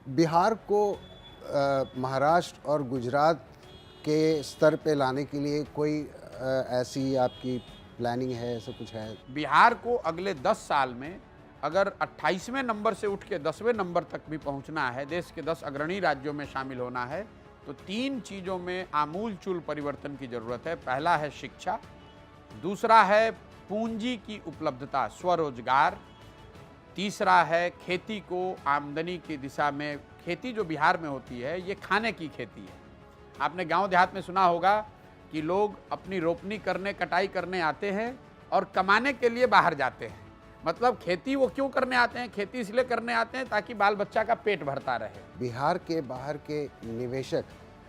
बिहार को महाराष्ट्र और गुजरात के स्तर पे लाने के लिए कोई ऐसी आपकी प्लानिंग है, ऐसा कुछ है? बिहार को अगले 10 साल में अगर 28वें नंबर से उठ के 10वें नंबर तक भी पहुंचना है, देश के 10 अग्रणी राज्यों में शामिल होना है, तो 3 चीज़ों में आमूलचूल परिवर्तन की ज़रूरत है। पहला है शिक्षा, दूसरा है पूंजी की उपलब्धता, स्वरोजगार, तीसरा है खेती को आमदनी की दिशा में। खेती जो बिहार में होती है ये खाने की खेती है। आपने गांव देहात में सुना होगा कि लोग अपनी रोपनी करने, कटाई करने आते हैं और कमाने के लिए बाहर जाते हैं। मतलब खेती वो क्यों करने आते हैं? खेती इसलिए करने आते हैं ताकि बाल बच्चा का पेट भरता रहे। बिहार के बाहर के निवेशक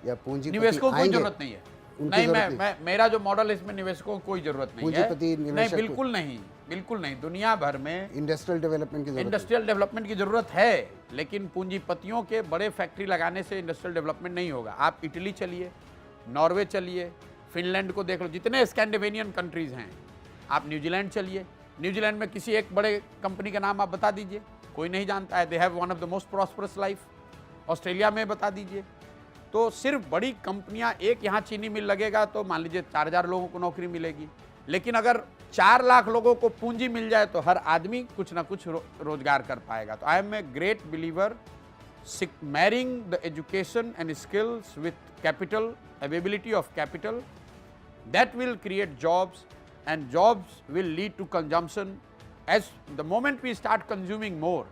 या पूंजीपति निवेशकों को कोई आएंगे? जरूरत नहीं है। उनकी नहीं, जरूरत मैं मेरा जो मॉडल है इसमें निवेशकों को कोई जरूरत नहीं है। पूंजीपति नहीं, निवेशक बिल्कुल नहीं, बिल्कुल नहीं। दुनिया भर में इंडस्ट्रियल डेवलपमेंट की जरूरत है। इंडस्ट्रियल डेवलपमेंट की जरूरत है, लेकिन पूंजीपतियों के बड़े फैक्ट्री लगाने से इंडस्ट्रियल डेवलपमेंट नहीं होगा। आप इटली चलिए, नॉर्वे चलिए, फिनलैंड को देख लो, जितने स्कैंडिनेवियन कंट्रीज हैं। आप न्यूजीलैंड चलिए, न्यूजीलैंड में किसी एक बड़े कंपनी का नाम आप बता दीजिए, कोई नहीं जानता है। They have one of the most prosperous life. Australia में बता दीजिए। तो सिर्फ बड़ी कंपनियां, एक यहाँ चीनी मिल लगेगा तो मान लीजिए 4000 लोगों को नौकरी मिलेगी, लेकिन अगर 4 लाख लोगों को पूंजी मिल जाए तो हर आदमी कुछ ना कुछ रोजगार कर पाएगा। तो I am a great believer marrying the education and skills with capital, availability of capital, that will create jobs and jobs will lead to consumption. As the moment we start consuming more,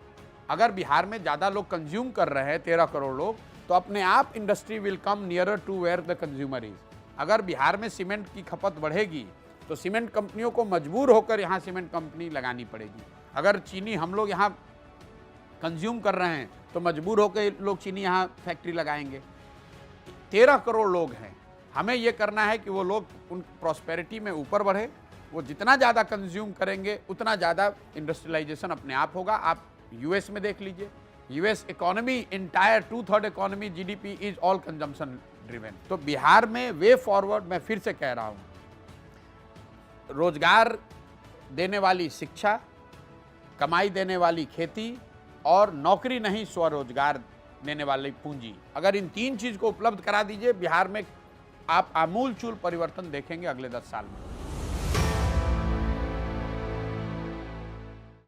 अगर बिहार में ज़्यादा लोग consume कर रहे हैं, 13 करोड़ लोग, तो अपने आप industry will come nearer to where the consumer is. अगर बिहार में सीमेंट की खपत बढ़ेगी तो सीमेंट कंपनियों को मजबूर होकर यहाँ सीमेंट कंपनी लगानी पड़ेगी। अगर चीनी हम लोग यहाँ कंज्यूम कर रहे हैं तो मजबूर होकर लोग चीनी यहाँ फैक्ट्री लगाएंगे। 13 करोड़ लोग हैं, हमें ये करना है कि वो लोग उन प्रॉस्पेरिटी में ऊपर बढ़े। वो जितना ज़्यादा कंज्यूम करेंगे उतना ज़्यादा इंडस्ट्रियलाइजेशन अपने आप होगा। आप यूएस में देख लीजिए, US economy entire 2/3 economy GDP is all consumption driven. तो बिहार में वे फॉरवर्ड, मैं फिर से कह रहा हूँ, रोजगार देने वाली शिक्षा, कमाई देने वाली खेती और नौकरी नहीं स्वरोजगार देने वाली पूंजी। अगर इन 3 चीज़ को उपलब्ध करा दीजिए, बिहार में आप आमूलचूल परिवर्तन देखेंगे अगले 10 साल में।